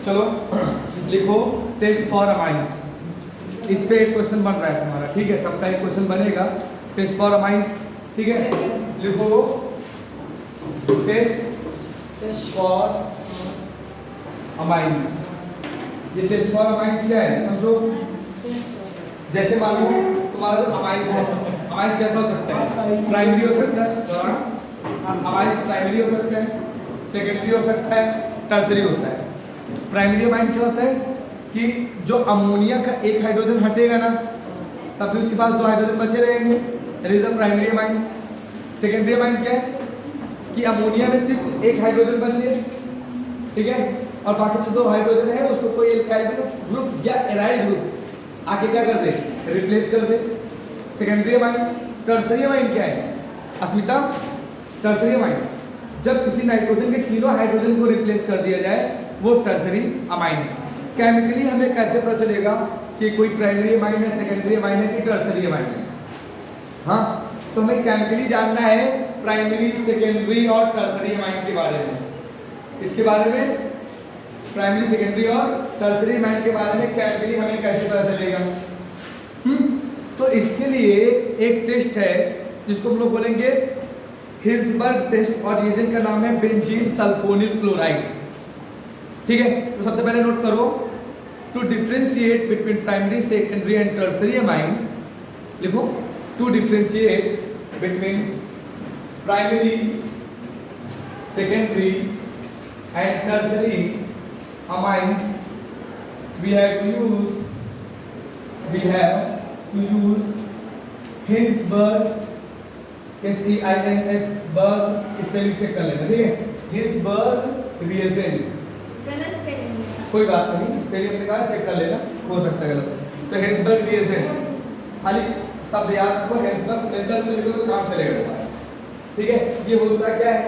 चलो लिखो test for amines. इस पे एक क्वेश्चन बन रहा है तुम्हारा, ठीक है, सबका एक क्वेश्चन बनेगा टेस्ट फॉर अमाइंस, ठीक है। लिखो टेस्ट फॉर अमाइंस। ये टेस्ट फॉर अमाइंस क्या है समझो। जैसे मान लो तुम्हारा जो अमाइंस है, अमाइंस कैसा हो सकता है, प्राइमरी हो सकता है, अमाइंस प्राइमरी हो सकता है, सेकेंडरी हो सकता है, टर्सरी होता है। प्राइमरी अमाइन क्या होता है कि जो अमोनिया का एक हाइड्रोजन हटेगा ना, तब भी उसके पास 2 हाइड्रोजन बचे रहेंगे, that is the primary amine. Secondary amine क्या है कि अमोनिया में सिर्फ एक हाइड्रोजन बचे, ठीक है, और बाकी जो 2 हाइड्रोजन है उसको कोई एल्काइल ग्रुप या एराइल ग्रुप आके क्या कर दे, रिप्लेस कर दे। Secondary amine. टर्सरी अमाइन क्या है अस्मिता? टर्सरी अमाइन जब किसी नाइट्रोजन के तीनों हाइड्रोजन को रिप्लेस कर दिया जाए वो टर्सरी अमाइन है। केमिकली हमें कैसे पता चलेगा कि कोई प्राइमरी अमाइन है, सेकेंडरी अमाइन है कि टर्सरी अमाइन है? हाँ, तो हमें केमिकली जानना है प्राइमरी, सेकेंडरी और टर्सरी अमाइन के बारे में। इसके बारे में प्राइमरी, सेकेंडरी और टर्सरी अमाइन के बारे में केमिकली हमें कैसे पता चलेगा? तो इसके लिए एक टेस्ट है जिसको हम लोग बोलेंगे हिल्सबर्ग टेस्ट, और रिएजेंट का नाम है बेंजीन सल्फोनिल क्लोराइड, ठीक है। तो सबसे पहले नोट करो, to differentiate between primary, secondary and tertiary amine. लिखो to differentiate between primary, secondary and tertiary amines we have to use Hinsberg, HEINS berg, spelling check कर लेना, ठीक है। हिंसबर्ग रिएजेंट, कोई बात नहीं, स्पेलिंग अपने कहा चेक कर लेना, हो सकता है गलत। तो हिंसबर्ग रिएजेंट, खाली शब्द याद रखो, हिंसबर्ग मिलता चलेगा तो काम चलेगा तुम्हारा, ठीक है। ये होता क्या है,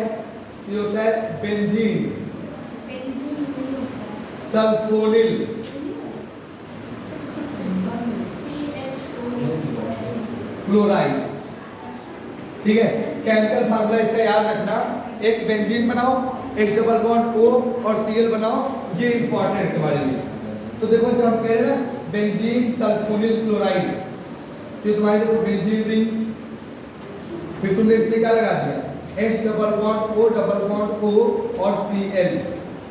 ये होता है बेंजीन सल्फोनिल क्लोराइड, ठीक है। केमिकल फार्मूला इसका याद रखना, एक बेंजीन बनाओ, H डबल बॉन्ड O और Cl बनाओ, ये इंपॉर्टेंट है तुम्हारे लिए। तो देखो जब हम कह रहे हैं ना बेंजीन सल्फोनिल क्लोराइड, तो तुम्हारी देखो बेंजीन रिंग, फिर तुमने इसमें क्या लगा दिया, H double bond O double bond O और Cl,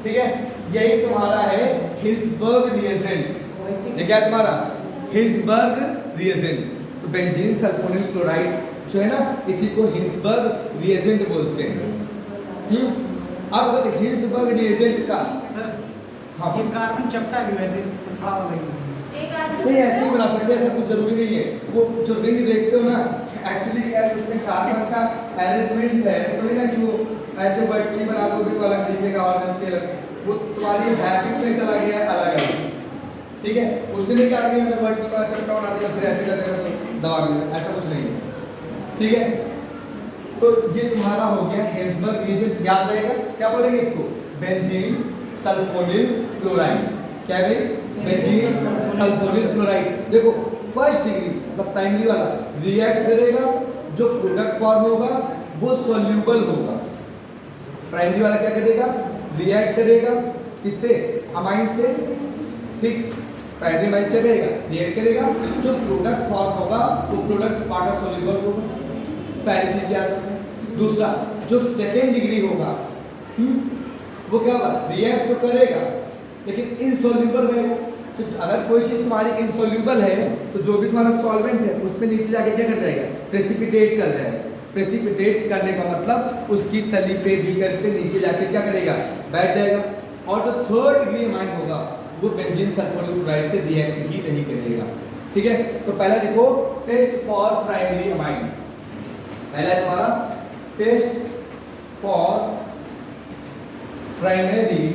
ठीक है। यही तुम्हारा है हिल्सबर्ग रिएजेंट। ये क्या है तुम्हारा हिल्सबर्ग रिएजेंट। तो बेंजीन सल्फोनिल क्लोराइड जो है ना, इसी को हिल्सबर्ग रिएजेंट बोलते हैं। अब अगर हिल्सबर्ग रिएजेंट का सर, हाँ ये कार्बन चपटा की वजह से सल्फा वाला नहीं, ऐसे ही बना सकते हैं, ऐसा कुछ जरूरी नहीं है। वो जो रिंग देखते हो ना, एक्चुअली क्या है उसमें कार्बन का अरेंजमेंट है, ऐसा थोड़ी ना कि वो ऐसे वर्टिकली बना दो तो अलग दिखेगा और वो तुम्हारी हैबिट में चला गया है अलग अलग, ठीक है। उसने नहीं कहा कि हमें वर्टिकल का चपटा बना दिया फिर ऐसे करते रहो तो दबा देना, ऐसा कुछ नहीं है, ठीक है। तो ये तुम्हारा हो गया हिल्सबर्ग रिएजेंट, याद रहेगा। क्या बोलेंगे इसको, बेंजीन सल्फोनिल क्लोराइड। क्या है बेंजीन सल्फोनिल क्लोराइड। देखो फर्स्ट डिग्री मतलब प्राइमरी वाला रिएक्ट करेगा, जो प्रोडक्ट फॉर्म होगा वो सॉल्यूबल होगा। प्राइमरी वाला क्या करेगा, रिएक्ट करेगा किससे, अमाइन से, ठीक। प्राइमरी अमाइन क्या करेगा, रिएक्ट करेगा, जो प्रोडक्ट फॉर्म होगा वो प्रोडक्ट वाटर सॉल्यूबल होगा, पहली चीज याद रखना। दूसरा जो सेकेंड डिग्री होगा वो क्या होगा, रिएक्ट तो करेगा लेकिन इनसॉल्यूबल रहेगा। तो अगर कोई चीज तुम्हारी इनसॉल्यूबल है तो जो भी तुम्हारा सॉल्वेंट है उसमें नीचे जाके क्या कर जाएगा, प्रेसिपिटेट कर जाएगा। प्रेसिपिटेट करने का मतलब उसकी तली पे बीकर पे नीचे जाके क्या करेगा, बैठ जाएगा। और जो थर्ड डिग्री अमाइन होगा वो बेंजीन सल्फोनिल क्लोराइड से रिएक्ट ही नहीं करेगा, ठीक है। तो पहला देखो टेस्ट फॉर प्राइमरी अमाइन, पहला है तुम्हारा टेस्ट फॉर प्राइमरी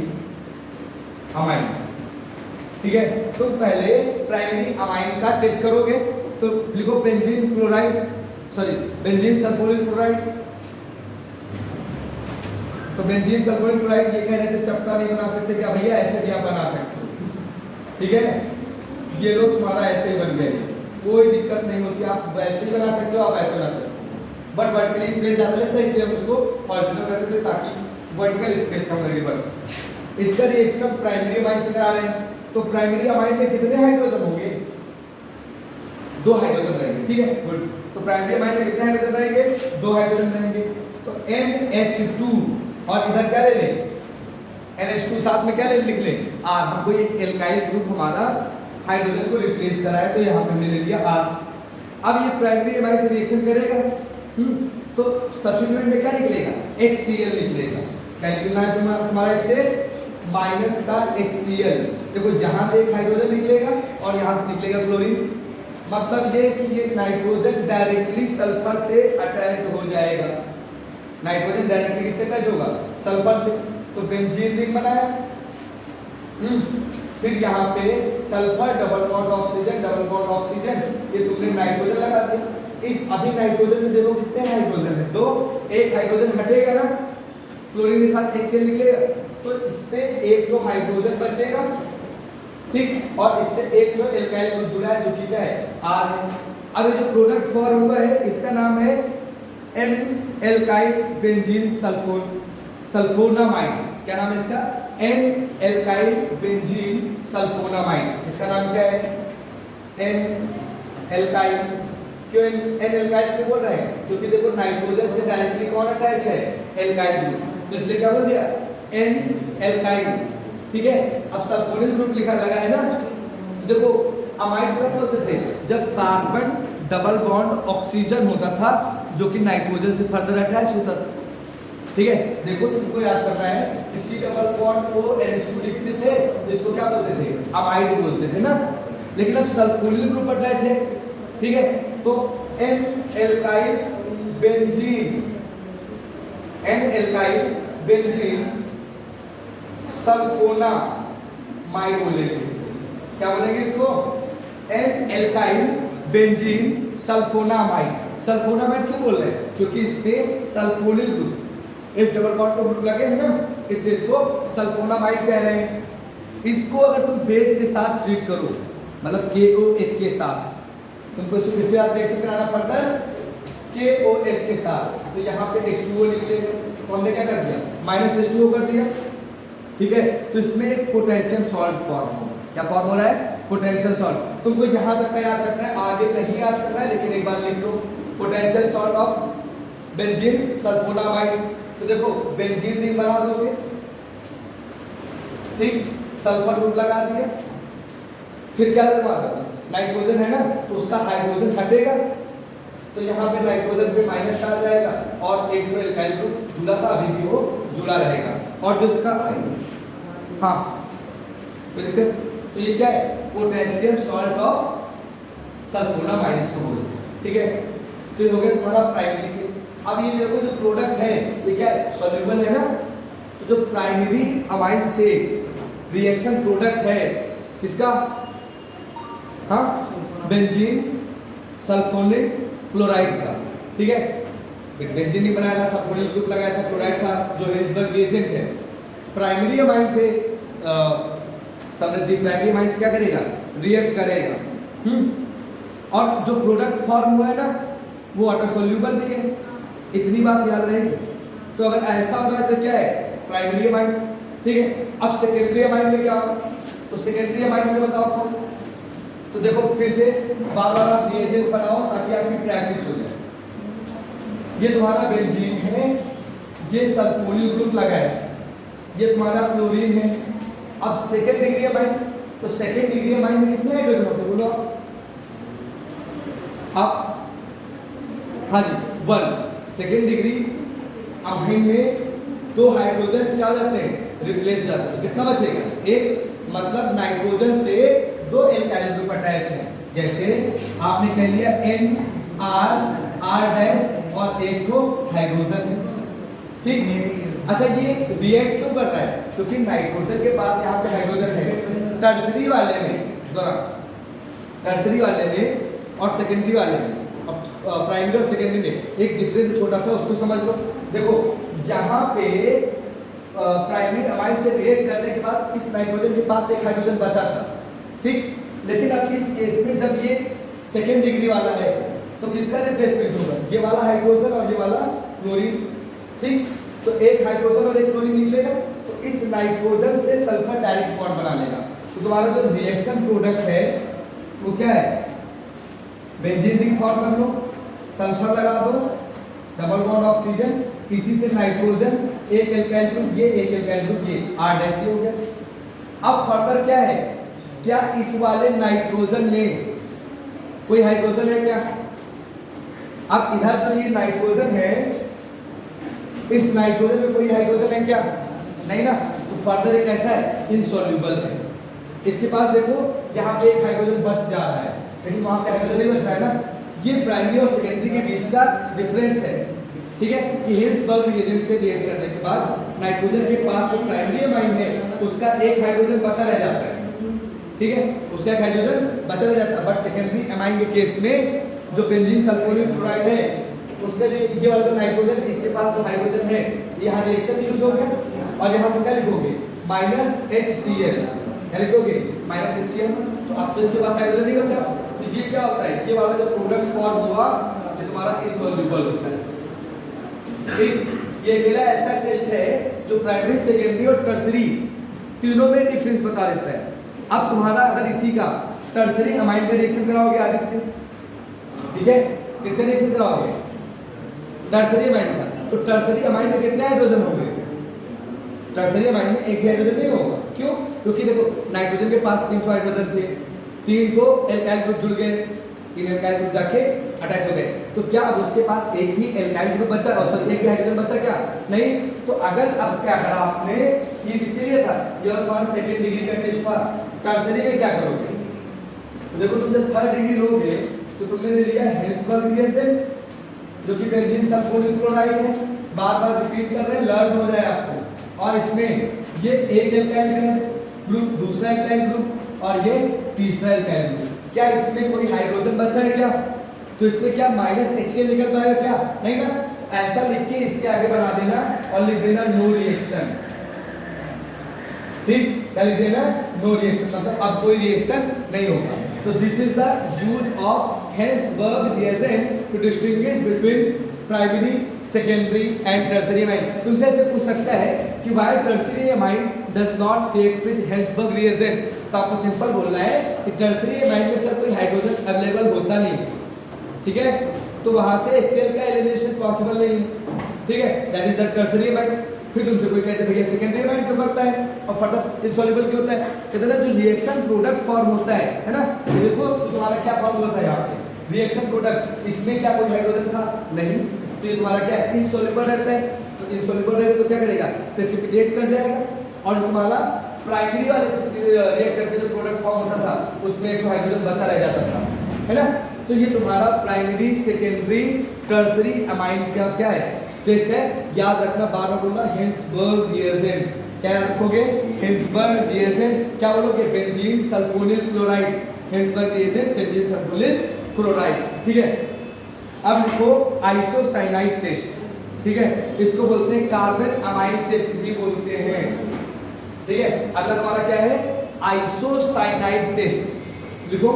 अमाइन, ठीक है। तो पहले प्राइमरी अमाइन का टेस्ट करोगे तो लिखो benzene chloride, sorry benzene sulphonyl chloride. तो बेंजीन सल्फोनिल क्लोराइड ये कह रहे थे चपटा नहीं बना सकते, क्या भैया ऐसे भी आप बना सकते हो, ठीक है। ये लो तुम्हारा ऐसे ही बन गए, कोई दिक्कत नहीं होती, आप वैसे ही बना सकते हो, आप ऐसे बना सकते हो। बट वर्टिकल स्पेस ज़्यादा लेता है इसलिए हम उसको हॉरिजॉन्टल करते थे ताकि वर्टिकल स्पेस कम लगे बस, इसका रिएक्शन हम प्राइमरी अमाइन से करा रहे हैं, तो प्राइमरी अमाइन में कितने हाइड्रोजन होंगे? 2 हाइड्रोजन रहेंगे, ठीक है, गुड। तो प्राइमरी अमाइन में कितने हाइड्रोजन रहेंगे? 2 हाइड्रोजन रहेंगे। तो NH2 और इधर क्या ले लें? NH2 साथ में क्या लिख लें? R। हमको ये एल्काइल ग्रुप हमारा हाइड्रोजन को रिप्लेस करा है, तो यहाँ पे हमने ले लिया R। अब ये प्राइमरी अमाइन से रिएक्शन करेगा, तो सब्स्टिट्यूएंट में क्या निकलेगा? HCl निकलेगा। क्या निकलना है तुम्हारा इससे? माइनस का HCl। देखो यहाँ से एक हाइड्रोजन निकलेगा और यहाँ से निकलेगा क्लोरीन, मतलब ये कि ये नाइट्रोजन डायरेक्टली सल्फर से अटैच्ड हो जाएगा। नाइट्रोजन डायरेक्टली किससे अटैच होगा? सल्फर से। तो बेंजीन रिंग बनाया, फिर यहाँ पे सल्फर डबल बॉन्ड ऑक्सीजन, ये तुमने नाइट्रोजन लगा दिया। इस अभी नाइट्रोजन में देखो कितने हाइड्रोजन है? 2। एक हाइड्रोजन हटेगा ना, क्लोरीन के साथ HCl निकलेगा, तो इससे एक तो हाइड्रोजन बचेगा, ठीक, और इससे एक जो एल्काइल ग्रुप जुड़ा है जो कि क्या है? R है। अब ये जो प्रोडक्ट फॉर्म हुआ है इसका नाम है N एल्काइल बेंजीन सल्फोनामाइड। क्या नाम है इसका? N alkyl benzene sulfonamide. इसका नाम क्या है? N alkyl. क्यों N एल्काइल क्यों बोल रहे हैं? क्योंकि देखो नाइट्रोजन से डायरेक्टली कौन अटैच है? एल्काइल ग्रुप, तो इसलिए क्या बोल दिया? N एल्काइल, ठीक है। अब सल्फोनिल ग्रुप लिखा लगा है ना, देखो अमाइड कब बोलते थे? जब कार्बन डबल बॉन्ड ऑक्सीजन होता था जो कि नाइट्रोजन से फर्दर अटैच होता था, ठीक है। देखो तुमको याद करना है, इसी डबल बॉन्ड को NH2 लिखते थे, जिसको क्या बोलते थे? अमाइड बोलते थे ना। लेकिन अब सल्फोनिल ग्रुप अटैच है, ठीक है, तो N एल्काइल बेंजीन सल्फोनामाइड बोलेंगे इसको। क्या बोलेंगे इसको? N alkyl benzene sulfonamide. Sulfonamide क्यों बोल रहे हैं? क्योंकि इसमें सल्फोनिल ग्रुप, इस डबल बॉन्ड को ग्रुप लगे हैं ना, इसलिए इसको सल्फोनामाइड कह रहे हैं। इसको अगर तुम बेस के साथ ट्रीट करो, मतलब KOH के साथ, तुमको इसको किससे साथ रिएक्शन कराना पड़ता है? KOH के साथ। तो यहाँ पे H2O निकलेगा, तो हमने क्या कर दिया? -H2O कर दिया, ठीक है। तो इसमें एक पोटेशियम सॉल्ट फॉर्म हो। क्या फॉर्म हो रहा है? Potassium salt. तुमको यहाँ तक का याद रखना है, आगे नहीं याद करना है, लेकिन एक बार लिख लो, potassium salt of benzene sulphonamide. तो देखो बेंजीन रिंग बना दोगे, ठीक, सल्फर ग्रुप लगा दिया, फिर क्या तुम्हारा नाइट्रोजन है ना, तो उसका हाइड्रोजन हटेगा, तो यहाँ पे नाइट्रोजन पे माइनस आ जाएगा, और एक जो एल्काइल ग्रुप जुड़ा था अभी भी वो जुड़ा रहेगा, और जो इसका हाँ बिल्कुल, तो ये क्या है? पोटेशियम सॉल्ट ऑफ सल्फोनामाइड इसको बोलते हैं, ठीक है। तो ये हो गया तुम्हारा प्राइमरी से। अब ये देखो जो प्रोडक्ट है ये क्या है? सॉल्युबल है ना, तो जो प्राइमरी अमाइन से रिएक्शन प्रोडक्ट है किसका? हाँ, बेंजीन सल्फोनिल क्लोराइड का, ठीक है। बेंजीन नहीं बनाया था, सल्फोनिल ग्रुप लगाया था, क्लोराइड था जो हेल्सबर्ग रिएजेंट है। प्राइमरी अमाइन से समृद्धि प्राइमरी अमाइन से क्या करेगा? रिएक्ट करेगा, और जो प्रोडक्ट फॉर्म हुआ है ना वो वाटर सोल्यूबल भी है, इतनी बात याद रहेगी। तो अगर ऐसा हो रहा है तो क्या है? प्राइमरी अमाइन, ठीक है। अब सेकेंडरी अमाइन में क्या होगा? तो सेकेंडरी अमाइन में बताओ कौन? तो देखो फिर से बार बार आप रिएजेंट बनाओ ताकि आपकी प्रैक्टिस हो जाए। ये तुम्हारा बेंजीन है, ये सल्फोनिल ग्रुप लगा है, ये तुम्हारा क्लोरीन है। अब सेकेंड डिग्री अमाइन, तो सेकेंड डिग्री अमाइन में कितने हाइड्रोजन होते हैं बोलो आप? हाँ जी, 1। सेकेंड डिग्री अमाइन में 2 हाइड्रोजन क्या हो जाते हैं? रिप्लेस हो जाते हैं। तो कितना बचेगा? 1, मतलब नाइट्रोजन से 2 एल्काइल ग्रुप अटैच है। जैसे आपने कह लिया N R और एक तो हाइड्रोजन है, ठीक। अच्छा ये रिएक्ट क्यों कर रहा है? क्योंकि नाइट्रोजन के पास यहाँ पे हाइड्रोजन है। टर्सरी वाले में टर्सरी वाले में और सेकेंडरी वाले में, प्राइमरी और सेकेंडरी में एक डिफरेंस छोटा सा, उसको समझ लो। देखो यहाँ पे प्राइमरी अमाइन से रिएक्ट करने के बाद इस नाइट्रोजन के पास एक हाइड्रोजन बचा था, ठीक। लेकिन अब इस केस में जब ये सेकेंड डिग्री वाला है तो किसका रिप्लेसमेंट होगा? ये वाला हाइड्रोजन और ये वाला क्लोरीन, ठीक। तो एक हाइड्रोजन और एक क्लोरीन निकलेगा, तो इस नाइट्रोजन से सल्फर डायरेक्ट बॉन्ड बना लेगा। तो तुम्हारा जो रिएक्शन प्रोडक्ट है वो क्या है, बेंजीन रिंग फॉर्म कर लो, सल्फर लगा दो, डबल बॉन्ड ऑक्सीजन, इसी से नाइट्रोजन, एक एल्काइल ग्रुप ये, एक एल्काइल ग्रुप ये, R' हो गया। अब फर्दर क्या है, क्या इस वाले नाइट्रोजन में कोई हाइड्रोजन है क्या? अब इधर तो ये नाइट्रोजन है, इस नाइट्रोजन में कोई हाइड्रोजन है क्या? नहीं ना, तो फर्दर एक ऐसा है इनसॉल्यूबल है। इसके पास देखो यहाँ पे एक हाइड्रोजन बच जा रहा है, लेकिन वहां पे हाइड्रोजन नहीं बच रहा है ना, ये प्राइमरी और सेकेंडरी के बीच का डिफरेंस है, ठीक है। कि हिल्सबर्ग रिएजेंट से रिएक्ट करने के बाद नाइट्रोजन के पास जो प्राइमरी अमाइन है उसका एक हाइड्रोजन बचा रह जाता है, ठीक है, उसका एक हाइड्रोजन बचा रह जाता है। बट सेकेंडरी अमाइन के केस में जो बेंजीन सल्फोनिल क्लोराइड है उसका जो ये वाला जो नाइट्रोजन, इसके पास जो हाइड्रोजन है यहाँ रिएक्शन यूज हो गया, और यहाँ से क्या लिखोगे -HCl, क्या लिखोगे -HCl। तो अब तो इसके पास हाइड्रोजन नहीं बचा, तो ये क्या होता है, ये वाला जो प्रोडक्ट फॉर्म हुआ ये तुम्हारा इनसॉल्युबल होता है, ठीक। ये अकेला ऐसा टेस्ट है जो प्राइमरी, सेकेंडरी और टर्सरी तीनों में डिफरेंस बता देता है। अब तुम्हारा अगर इसी का टर्सरी अमाइन का रिएक्शन कराओगे आदित्य, ठीक है, किसका रिएक्शन कराओगे, टर्सरी अमाइन का, तो टर्सरी अमाइन में कितने हाइड्रोजन होंगे, टर्सरी अमाइन में एक भी हाइड्रोजन नहीं होगा। क्यों? क्योंकि देखो नाइट्रोजन के पास 3 हाइड्रोजन थे, 3 तो एल्काइल ग्रुप जुड़ गए, 3 एल्काइल ग्रुप जाके अटैच हो गए, तो क्या अब उसके पास एक भी एल्काइल ग्रुप बचा, और सर एक भी हाइड्रोजन बचा क्या? नहीं। तो अगर अब क्या करा आपने, ये किसके लिए था, ये तुम्हारा सेकंड डिग्री का टेस्ट था। टर्सरी में क्या करोगे, तो देखो तुम जब थर्ड डिग्री लोगे तो तुमने ले लिया हिल्सबर्ग रिएजेंट, जो कि बेंजीन सल्फोनिल क्लोराइड है, बार बार रिपीट कर रहे हैं, लर्न हो जाए आपको। और इसमें ये एक एल्काइल ग्रुप, दूसरा एल्काइल ग्रुप और ये तीसरा एल्काइल ग्रुप। क्या इसमें कोई हाइड्रोजन बचा है क्या? तो इसमें क्या -HCl निकल पाएगा क्या? नहीं ना। तो ऐसा लिख के इसके आगे बना देना और लिख देना नो रिएक्शन, ठीक, क्या लिख देना नो रिएक्शन, मतलब अब कोई रिएक्शन नहीं होगा। तो this is the use of Hinsberg reagent to distinguish between primary, secondary and tertiary amine. तुमसे ऐसे पूछ सकता है कि why tertiary amine does not react with Hinsberg reagent, तो आपको सिंपल बोलना है कि टर्सरी अमाइन में सर कोई हाइड्रोजन अवेलेबल होता नहीं, ठीक है, तो वहां से HCl का एलिमिनेशन पॉसिबल नहीं है, ठीक है, that is the tertiary amine. फिर तुमसे कोई कहते हैं भैया सेकेंडरी अमाइन क्यों करता है और फर्दर इनसॉल्युबल क्यों होता है? कहते हैं जो रिएक्शन प्रोडक्ट फॉर्म होता है ना, देखो तुम्हारा क्या फॉर्म होता है यहाँ पे रिएक्शन प्रोडक्ट, इसमें क्या कोई हाइड्रोजन था? नहीं, तो ये तुम्हारा क्या है इनसॉल्युबल रहता है। तो इनसॉल्युबल रहेगा तो क्या करेगा, प्रेसिपिटेट कर जाएगा, और तुम्हारा प्राइमरी वाले रिएक्टर में जो प्रोडक्ट फॉर्म होता था उसमें एक हाइड्रोजन बचा रह जाता था, है ना। तो ये तुम्हारा प्राइमरी, सेकेंडरी, टर्सरी अमाइन का क्या है टेस्ट है। याद रखना, बार बार बोलना हिल्सबर्ग रिएजेंट, क्या रखोगे हिल्सबर्ग रिएजेंट, क्या बोलोगे benzene sulphonyl chloride, Hinsberg reagent benzene sulphonyl chloride, ठीक है। अब लिखो आइसोसाइनाइड टेस्ट, ठीक है, इसको बोलते हैं कार्बन अमाइन टेस्ट भी बोलते हैं, ठीक है। अगला तुम्हारा क्या है आइसोसाइनाइड टेस्ट, लिखो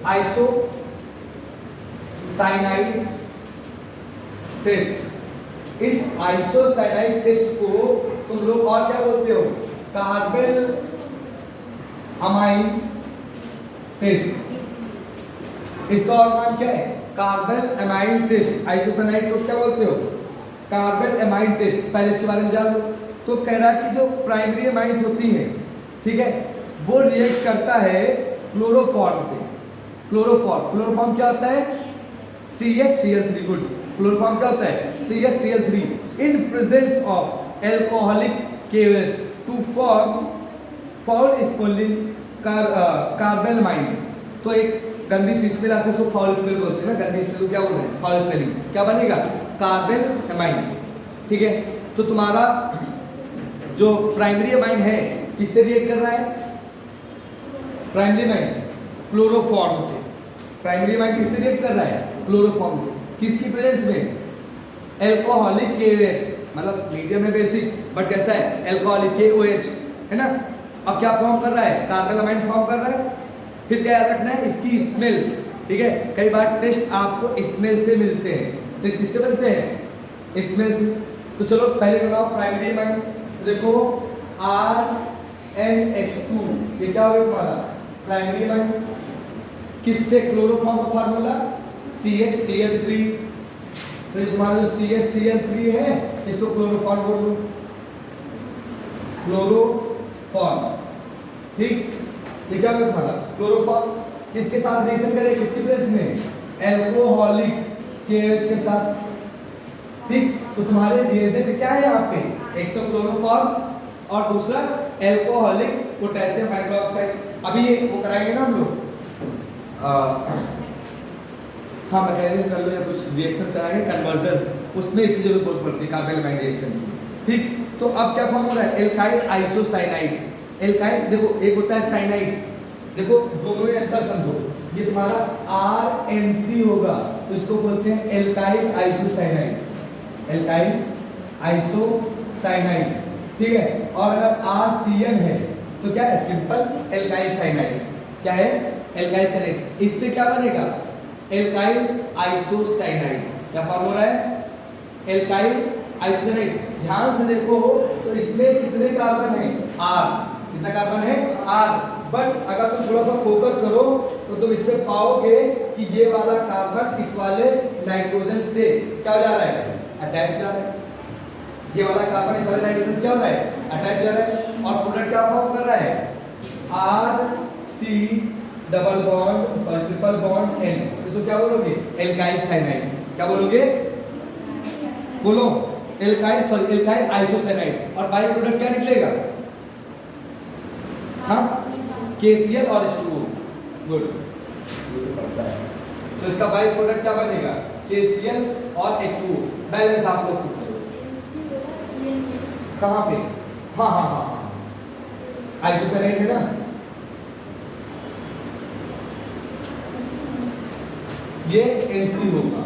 आइसोसाइनाइड टेस्ट। इस आइसोसाइनाइड टेस्ट को तुम लोग और क्या बोलते हो, कार्बन अमाइन टेस्ट। इसका और नाम क्या है, कार्बन अमाइन टेस्ट। आइसोसाइनाइड को क्या बोलते हो, कार्बन अमाइन टेस्ट। पहले इसके बारे में जान लो। तो कह रहा है कि जो प्राइमरी अमाइंस होती हैं, ठीक है, वो रिएक्ट करता है क्लोरोफॉर्म से। क्लोरोफॉर्म क्या होता है, CHCl3, गुड। क्लोरोफॉर्म क्या होता है, CHCl3 in presence of alcoholic KOH to form foul smelling carbylamine. तो एक गंदी सी स्मेल आती है, उसको फाउल स्मेल बोलते हैं ना, गंदी स्मेल को क्या बोल रहे हैं, फाउल स्मेलिंग। क्या बनेगा, कार्बन अमाइन, ठीक है। तो तुम्हारा जो प्राइमरी अमाइन है किससे रिएक्ट कर रहा है, प्राइमरी अमाइन क्लोरोफॉर्म से। प्राइमरी अमाइन किससे रिएक्ट कर रहा है, क्लोरोफॉर्म से। किसकी प्रेजेंस में, एल्कोहलिक KOH, मतलब मीडियम है बेसिक, बट कैसा है एल्कोहलिक KOH, है ना। अब क्या फॉर्म कर रहा है, कार्बन अमाइन फॉर्म कर रहा है। फिर क्या याद रखना है, इसकी स्मेल, ठीक है। कई बार टेस्ट आपको स्मेल से मिलते हैं, टेस्ट किससे मिलते हैं, स्मेल से। तो चलो पहले बनाओ प्राइमरी अमाइन। तो देखो RNH2 ये क्या हो गया तुम्हारा प्राइमरी अमाइन। किससे क्लोरोफॉर्म का फार्मूला CHCl3। तो ये तुम्हारा जो CHCl3 है इसको क्लोरोफॉर्म बोल दो, क्लोरोफॉर्म। ठीक, ये क्या होगा तुम्हारा क्लोरोफॉर्म। किसके साथ रिएक्शन करें, किसकी प्लेस में, एल्कोहलिक KH के साथ। ठीक, तो तुम्हारे रिएजेंट क्या है यहाँ पे, एक तो क्लोरोफॉर्म और दूसरा एल्कोहलिक पोटेशियम हाइड्रोक्साइड। अभी ये वो कराएंगे ना हम लोग, हाँ मैकेनिज्म कर लो या कुछ रिएक्शन कराएंगे कन्वर्जन्स, उसमें इसकी जरूरत बहुत पड़ती है कार्बन एमाइन रिएक्शन की। ठीक, तो अब क्या फॉर्म हो रहा है, एल्काइल आइसोसाइनाइड। एल्काइल देखो एक होता है साइनाइड, देखो दोनों में अंतर समझो, ये तुम्हारा RNC होगा तो इसको बोलते हैं एल्काइल आइसोसाइनाइड, एल्काइल आइसोसाइनाइड। ठीक है, और अगर RCN है तो क्या है, सिंपल एल्काइल साइनाइड। क्या है, एल्काइल साइनाइड। इससे क्या बनेगा, एल्काइल आइसोसाइनाइड। क्या फॉर्म हो रहा है, एल्काइल आइसोसाइनाइड। ध्यान से देखो तो इसमें कितने कार्बन है, R। कितना कार्बन है, R। बट अगर तुम थोड़ा सा फोकस करो तो तुम इसमें पाओगे कि ये वाला कार्बन इस वाले नाइट्रोजन से क्या हो जा रहा है, अटैच जा रहा है। ये वाला कार्बन इस वाले नाइट्रोजन से क्या हो रहा है, अटैच जा रहा है। और प्रोडक्ट क्या फॉर्म कर रहा है, RC double bond sorry triple bond N। इसको क्या बोलोगे, एल्काइल साइनाइड। क्या बोलोगे, बोलो एल्काइल सॉरी एल्काइल आइसोसाइनाइड। और बाई प्रोडक्ट क्या निकलेगा, हाँ KCl और H2O। गुड, तो इसका बाई प्रोडक्ट क्या बनेगा, KCl और H2O। बैलेंस आप लोग कहाँ पे, हाँ हाँ हाँ हाँ आइसोसाइनाइड है ना, ये NC होगा।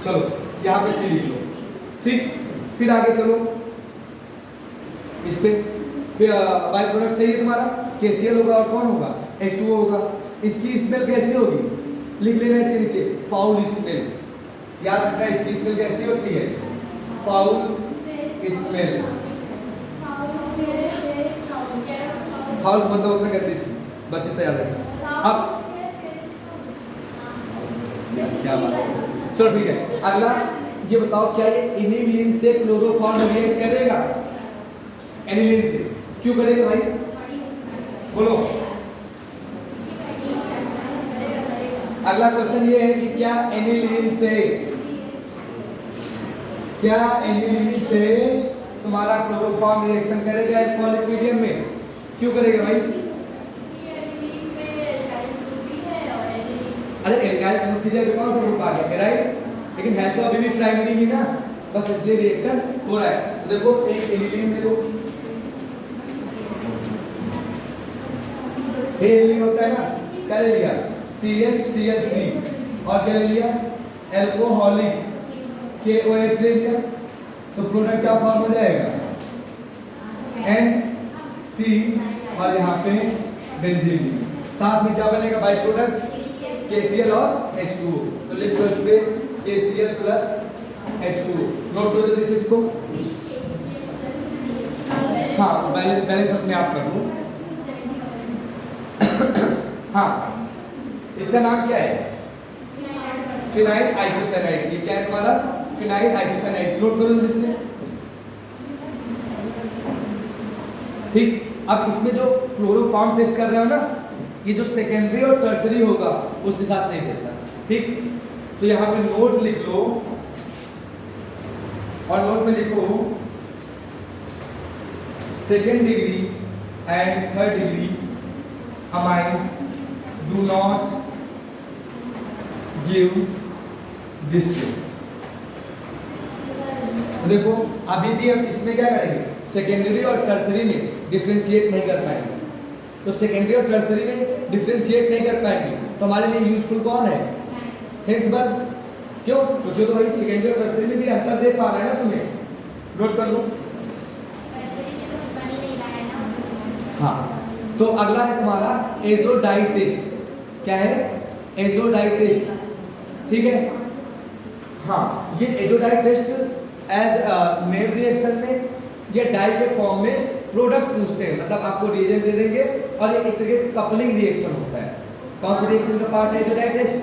चलो यहाँ पे C लिख लो। ठीक, फिर आगे चलो इस पे, फिर बाई प्रोडक्ट सही है तुम्हारा, KCl होगा और कौन होगा, H2O होगा। इसकी स्मेल कैसी होगी, लिख लेना इसके नीचे, फाउल स्मेल। याद रखना इसकी स्मेल कैसी होती है, फाउल स्मेल। फाउल मतलब होता है गंदी सी, बस इतना याद रखना। अब क्या बात है, चलो ठीक है। अगला ये बताओ, क्या ये एनिलीन से क्लोरोफॉर्म रिएक्ट करेगा, एनिलीन से क्यों करेगा भाई, बोलो। अगला क्वेश्चन ये है कि क्या एनिलीन से तुम्हारा क्लोरोफॉर्म रिएक्शन करेगा एल्कोहलिक मीडियम में, क्यों करेगा भाई, अरे एल्काइल ग्रुप की जगह कौन सा ग्रुप आ गया, राइट, लेकिन है तो अभी भी प्राइमरी ही ना, बस इसलिए रिएक्शन हो रहा है। तो देखो एक एनिलीन देखो, एनिलीन होता है ना, क्या ले लिया CHCl3 और क्या ले लिया एल्कोहलिक KOH ले लिया, तो प्रोडक्ट क्या फॉर्म हो जाएगा NC और यहाँ पे बेंजीन। साथ में क्या बनेगा बाई प्रोडक्ट KCl और H2O। तो लिख लो इस पे KCl प्लस H2O। नोट करो जल्दी से इसको, हाँ बैलेंस अपने आप कर लो। हाँ इसका नाम क्या है, फिनाइल आइसोसाइनाइड। ये क्या है तुम्हारा, फिनाइल आइसोसाइनाइड। नोट करो जल्दी से। ठीक, अब इसमें जो क्लोरोफॉर्म टेस्ट कर रहे हो ना, ये जो सेकेंडरी और टर्सरी होगा उसके साथ नहीं देता। ठीक, तो यहाँ पे नोट लिख लो और नोट में लिखो second degree and third degree amines do not give this test. देखो अभी भी हम इसमें क्या करेंगे, सेकेंडरी और टर्सरी में डिफरेंशिएट नहीं कर पाएंगे। तो सेकेंडरी और टर्सरी में डिफरेंशिएट नहीं कर पाएंगे तो हमारे लिए यूजफुल कौन है, हिंसबर्ग। क्यों? क्योंकि तो भाई सेकेंडरी और टर्सरी में भी अंतर देख पा रहा है ना तुम्हें, नोट कर लो। हाँ, तो अगला है तुम्हारा एजोडाइट टेस्ट। क्या है? एजोडाइट टेस्ट, ठीक है। हाँ, ये एजोडाइट टेस्ट एज नेम रिएक्शन में ये डाई के फॉर्म में प्रोडक्ट पूछते हैं, मतलब आपको रिएजेंट दे देंगे और ये एक तरह का कपलिंग रिएक्शन होता है। कौन सा रिएक्शन का पार्ट है एजोडाइट टेस्ट?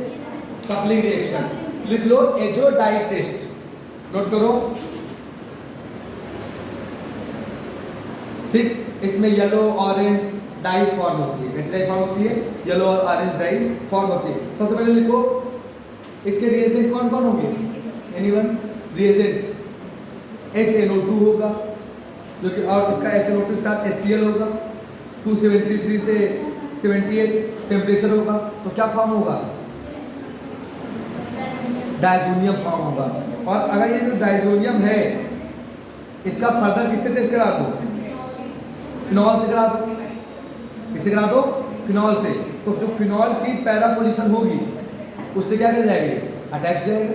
Coupling reaction. लिख लो एजोडाइट टेस्ट, नोट करो। ठीक, इसमें येलो ऑरेंज डाई फॉर्म होती है। कैसे डाई फॉर्म होती है? येलो और ऑरेंज डाई फॉर्म होती है। सबसे पहले लिखो इसके रिएजेंट कौन कौन होंगे? एनीवन? रिएजेंट HNO2 होगा, जो कि और इसका HNO2 के साथ HCl होगा। 273 से 78 टेम्परेचर होगा, तो क्या फॉर्म होगा? डायजोनियम फॉर्म होगा। और अगर ये जो डायजोनियम है इसका फर्दर किससे टेस्ट करा दो? फिनॉल से करा दो। किससे करा दो? फिनॉल से। तो जो फिनॉल की पैरा पोजीशन होगी उससे क्या कर जाएगी? अटैच हो जाएगी।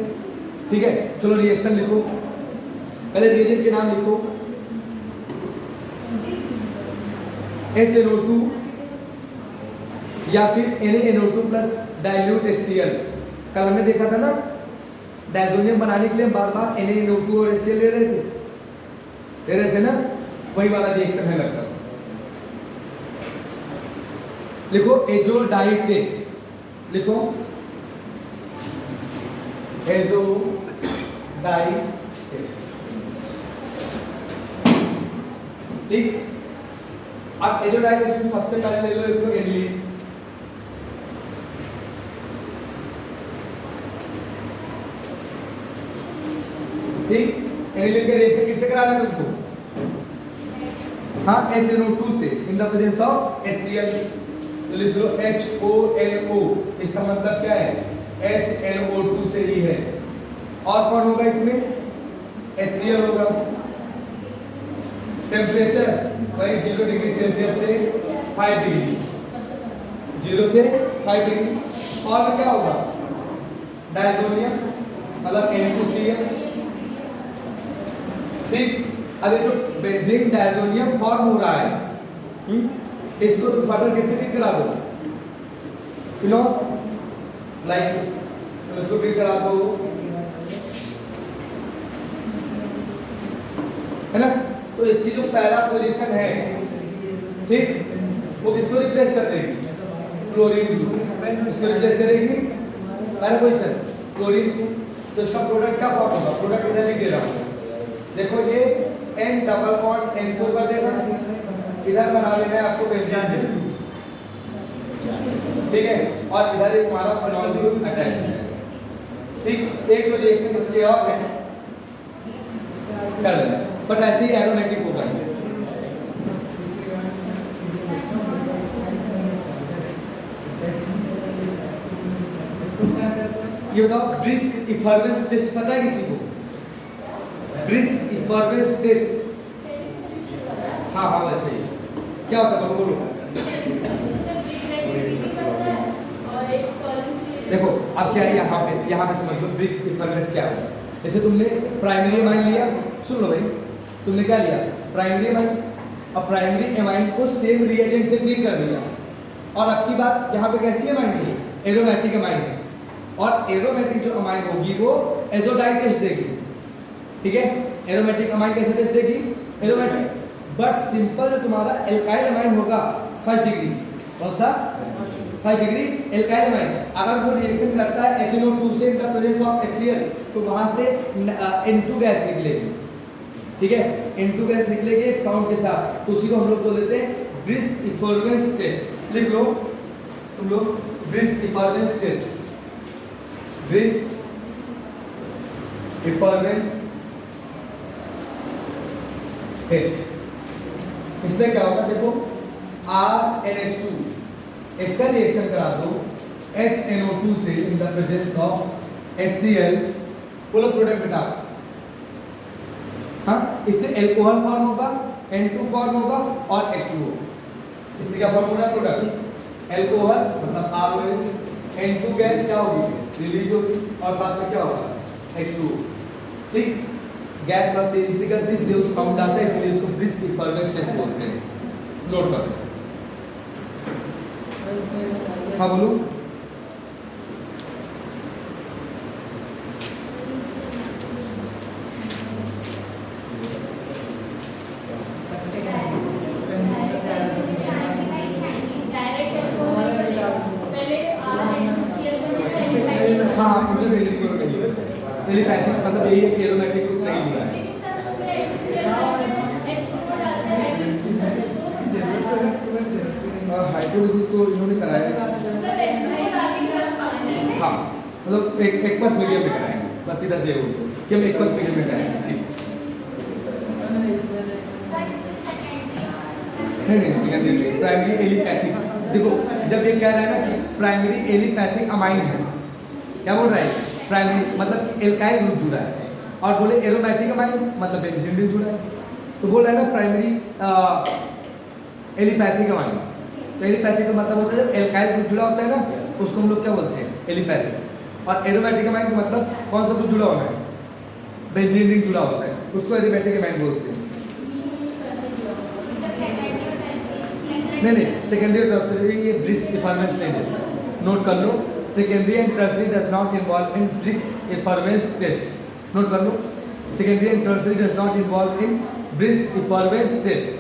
ठीक है, चलो रिएक्शन लिखो। पहले रिएजेंट के नाम लिखो। HNO2 या फिर NaNO2 प्लस डाइल्यूट HCl। कल हमने देखा था ना, डायजोनियम बनाने के लिए हम बार बार NaNO2 और HCl ले रहे थे ना, वही वाला रिएक्शन है लगता है। लिखो एजोडाइट टेस्ट, लिखो एजोडाइट टेस्ट। ठीक, अब एजोडाइट टेस्ट में सबसे पहले ले लो एक तो एनिलीन। ठीक, एनिलीन का रिएक्शन किससे कराना है तुमको? हाँ, HNO2 से in the presence of HCl। तो लिख लो HONO, इसका मतलब क्या है? HNO2 से ही है। और कौन होगा इसमें? HCl होगा। टेम्परेचर वही 0 डिग्री सेल्सियस से 5 डिग्री, 0 से 5 डिग्री। और क्या होगा? डायजोनियम मतलब N2Cl। ठीक, अब ये जो बेंजीन डायजोनियम फॉर्म हो रहा है, इसको तो फर्दर किससे ट्रीट करा दो? फिनॉल, लाइक तो इसको ट्रीट करा दो, है ना। तो इसकी जो पैरा पोजीशन है, ठीक, वो किसको रिप्लेस कर देगी? क्लोरीन को। इसको रिप्लेस करेगी पैरा पोजीशन क्लोरीन को। तो इसका प्रोडक्ट क्या फॉर्म होगा? प्रोडक्ट इधर लिख दे रहा हूं, देखो ये N डबल बॉन्ड N कर देना, इधर बना लेना है आपको बेंजीन, ठीक है। और इधर एक हमारा फिनॉल ग्रुप अटैच है। ठीक, एक तो रिएक्शन इसके और है कर लेना, बट ऐसे ही एरोमेटिक होगा। ये बताओ, ब्रिस्क इफर्वेंस टेस्ट पता है किसी को? ब्रिस्क इफर्वेंस टेस्ट, हाँ हाँ वैसे ही क्या होता है बोलो। देखो अब क्या है, यहाँ पे समझ लो ब्रिस्क इफर्वेंस क्या है। जैसे तुमने प्राइमरी एमाइन लिया, सुन लो भाई, तुमने क्या लिया? Primary amine. अब प्राइमरी एमाइन को सेम रिएजेंट से ट्रीट कर दिया, और अब की बात यहाँ पे कैसी एमाइन है? एरोमेटिक एमाइन है। और एरोमेटिक जो अमाइन होगी वो एजोडाइट टेस्ट देगी, ठीक है। एरोमेटिक अमाइन कैसे टेस्ट देगी? एरोमेटिक। बट सिंपल जो तुम्हारा एल्काइल अमाइन होगा फर्स्ट डिग्री, कौन सा? फर्स्ट डिग्री एल्काइल अमाइन, अगर वो रिएक्शन करता है HNO2 से in the presence of HCl, तो वहां से N2 गैस निकलेगी, ठीक है। N2 गैस निकलेगी एक साउंड के साथ, तो उसी को हम लोग बोल देते हैं ब्रिस्क इफर्वेंस टेस्ट। लिख लो तुम लोग, brisk effervescence test, brisk effervescence test. इसमें क्या होगा? देखो RNH2, इसका रिएक्शन करा दो HNO2 से in the presence of HCl, बोलो प्रोडक्ट बेटा। हाँ, इससे एल्कोहल फॉर्म होगा, N2 फॉर्म होगा और H2O। इससे क्या फॉर्म होगा? प्रोडक्ट एल्कोहल मतलब ROH, N2 गैस क्या होगी? रिलीज होगी, और साथ में क्या होगा? H2O। ठीक, गैस बहुत तेजी से निकलती है इसलिए साउंड आता है, इसलिए इसको ब्रिस्क इफर्वेंस टेस्ट बोलते हैं। नोट करो। हाँ बोलो। हाँ इंटरमीडिएट ग्रुप नहीं है, एलिपैथिक मतलब यही है, एरोमेटिक ग्रुप नहीं हुआ है। हाइड्रोलिसिस तो इन्होंने कराया है। हाँ मतलब एक्वस मीडियम में कराएंगे, बस इधर से हो कि हम एक्वस मीडियम में कराएंगे। ठीक है, नहीं सेकेंडरी प्राइमरी एलिपैथिक। देखो जब ये कह रहा है ना कि प्राइमरी एलिपैथिक अमाइन है, क्या बोल रहा है? प्राइमरी मतलब कि एल्काइल ग्रुप जुड़ा है, और बोले एरोमेटिक अमाइन मतलब बेंजीन रिंग जुड़ा है। तो बोल रहा है ना प्राइमरी एलिपैथिक अमाइन, तो एलिपैथिक का मतलब होता है जब एल्काइल ग्रुप जुड़ा होता है ना, उसको हम लोग क्या बोलते हैं? एलिपैथिक। और एरोमेटिक अमाइन का मतलब कौन सा ग्रुप जुड़ा होना है? बेंजीन रिंग जुड़ा होता है, उसको एरोमेटिक अमाइन बोलते हैं। नहीं सेकेंडरी और टर्शियरी ये ब्रिस्क इफर्वेंस नहीं देता, नोट कर लो। Secondary and tertiary does not involve in brisk effervescence test, note कर लो। Secondary and tertiary does not involve in brisk effervescence test.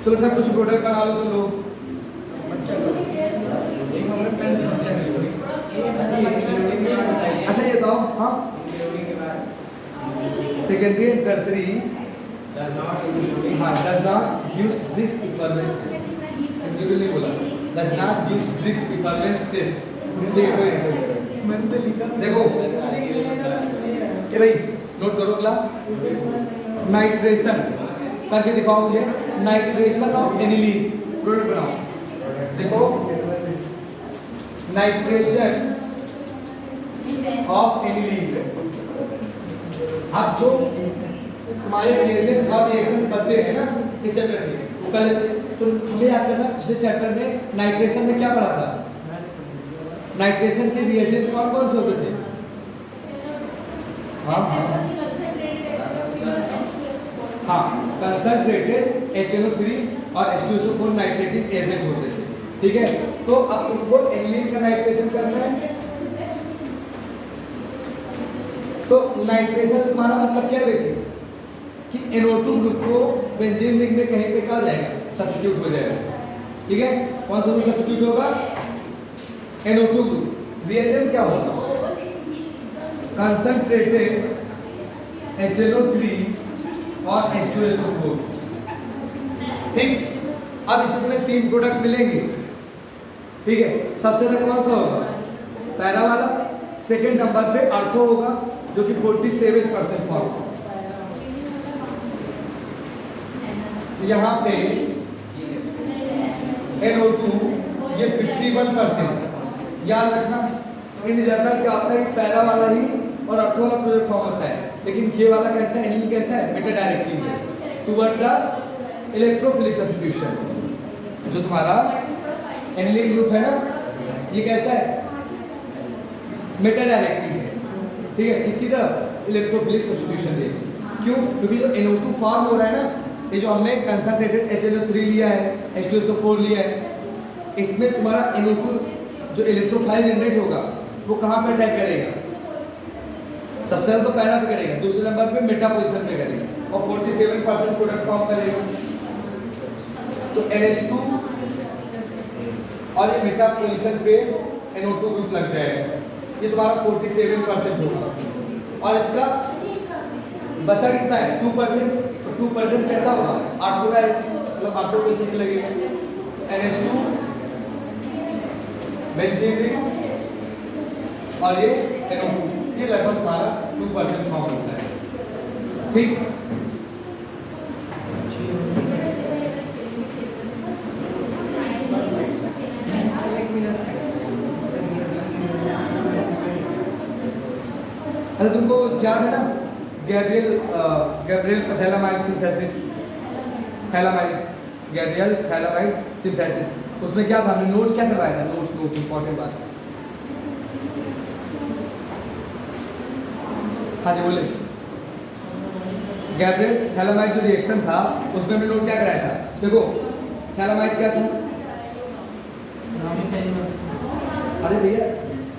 चलो सर कुछ प्रोडक्ट बना लो तुम लोग। अच्छा ये बताओ, हाँ सेकेंडरी एंड टर्शियरी हाँ does not use brisk effervescence test, computer नहीं बोला, does not use brisk effervescence test. देखो ये भाई नोट करो अगला, नाइट्रेशन करके दिखाओ मुझे। नाइट्रेशन ऑफ एनिलीन प्रोडक्ट बनाओ। देखो नाइट्रेशन ऑफ एनिलीन, अब जो तुम्हारे रिएजेंट और रिएक्शंस बचे हैं ना इस चैप्टर में वो कर लेते। तो हमें याद करना पिछले चैप्टर में नाइट्रेशन में क्या पढ़ा था? नाइट्रेशन के रिएजेंट कौन कौन से होते थे? हाँ कंसंट्रेटेड HNO3 और H2SO4 नाइट्रेटिक एजेंट होते थे। ठीक है, तो अब तुमको एनिलीन का नाइट्रेशन करना है। तो नाइट्रेशन तुम्हारा मतलब क्या बेसिक कि NO2 ग्रुप को बेंजीन रिंग में कहीं पे क्या जाएगा? सब्स्टिट्यूट हो जाएगा। ठीक है, कौन सा ग्रुप सब्स्टिट्यूट होगा? NO2 group. रिएजेंट क्या होगा? कंसंट्रेटेड HNO3 और H2SO4। ठीक, अब इसमें तुम्हें 3 प्रोडक्ट मिलेंगे। ठीक है, सबसे ज्यादा कौन सा होगा? पहला वाला। सेकंड नंबर पे अर्थो होगा जो कि 47% फॉर्म। यहाँ पे NO2 ये 51%। याद रखना इन जनरल क्या होता है कि पहला वाला ही और अर्थो वाला प्रोडक्ट फॉर्म होता है, लेकिन ये वाला कैसा है? एनिलीन कैसा है? मेटा डायरेक्टिव है टुवर्ड द इलेक्ट्रोफिलिक सब्स्टिट्यूशन। जो तुम्हारा एनिलीन ग्रुप है ना, ये कैसा है? मेटा डायरेक्टिव है। ठीक है, इसकी तरफ इलेक्ट्रोफिलिक सब्स्टिट्यूशन देखिए। क्यों? क्योंकि जो NO2 फॉर्म हो रहा है ना, ये जो हमने कंसंट्रेटेड HNO3 लिया है, H2SO4 लिया है, इसमें तुम्हारा NO2 जो इलेक्ट्रोफाइल जनरेट होगा वो कहाँ पे अटैक करेगा? सबसे ज्यादा तो पहला पे करेगा, दूसरे नंबर पे मेटा पोजीशन पे करेगा और 47% प्रोडक्ट फॉर्म करेगा। तो NH2 और ये मेटा पोजीशन पे NO2 ग्रुप लग जाएगा, ये तुम्हारा 47% होगा। और इसका बचा कितना है? 2%। तो 2% कैसा होगा? आर्थो डायरेक्टिव, मतलब आर्थो पोजीशन पे लगेगा। NH2 बेंजीन रिंग और ये NO2, ये लगभग तुम्हारा 2% फॉर्म होता है। ठीक, अरे तुमको याद है ना Gabriel phthalimide synthesis? Phthalimide, Gabriel phthalimide synthesis, उसमें क्या था, हमने नोट क्या करवाया था, नोट इंपॉर्टेंट बात। हाँ जी बोले। गैब्रियल थैलामाइड जो रिएक्शन था उसमें हमने नोट क्या कराया था, देखो थैलामाइड क्या था, अरे भैया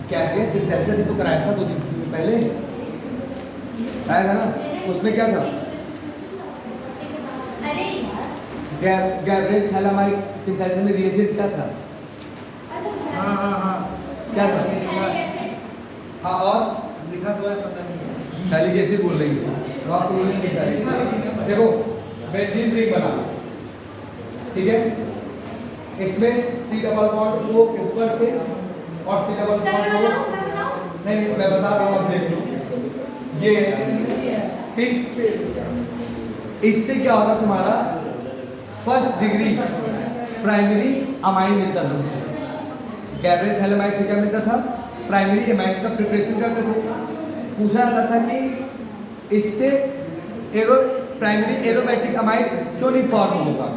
गैब्रियल सिंथेसिस तो कराया था 2 दिन पहले आया था ना, उसमें क्या था, गैब्रियल थैलामाइड सिंथेसिस में रिएजेंट क्या था, क्या था, हाँ और लिखा तो है पता नहीं है। थैलिक एसिड बोल रही है तो आपको लिखा है, देखो बेंजीन रिंग बना, ठीक है, इसमें C डबल बॉन्ड को ऊपर से और C डबल बॉन्ड को, नहीं मैं बता रहा हूँ, आप देख लो ये ठीक, इससे क्या होता तुम्हारा फर्स्ट डिग्री प्राइमरी अमाइन मिलता था, गैब्रियल थैलामाइड से क्या मिलता था, प्राइमरी अमाइन का प्रिपरेशन करते थे, पूछा जाता था कि इससे प्राइमरी एरोमेटिक अमाइन क्यों नहीं फॉर्म होगा,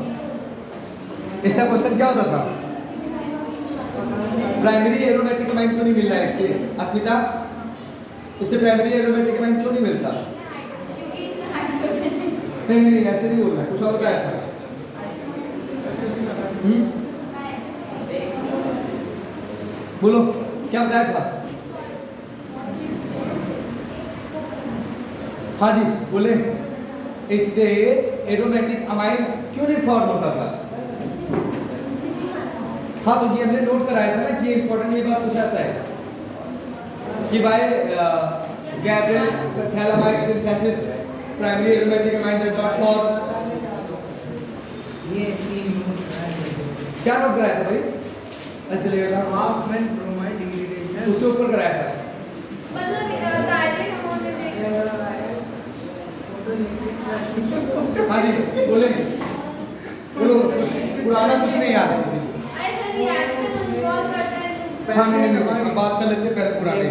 इसका क्वेश्चन क्या होता था, प्राइमरी एरोमेटिक अमाइन क्यों नहीं मिल रहा है इससे, अस्मिता उससे प्राइमरी एरोमेटिक अमाइन क्यों नहीं मिलता, नहीं ऐसे नहीं बोलना है, कुछ और बताया था, बोलो क्या बताया था, हाँ जी बोले, इससे एरोमेटिक अमाइन क्यों नहीं फॉर्म होता था, हाँ तो ये हमने नोट कराया था ना कि ये इंपॉर्टेंट, ये बात पूछा जाता है कि भाई Gabriel phthalimide synthesis primary aromatic amine does not form, ये 3 नोट कराए क्या नोट कराया था भाई, ऐसे चलेगा हाफ में ब्रोमाइड डिग्रेडेशन उसके ऊपर कराया था, हाँ जी बोले, बोलो पुराना कुछ नहीं याद है किसी को, हाँ नहीं बात कर लेते हैं पहले पुराने,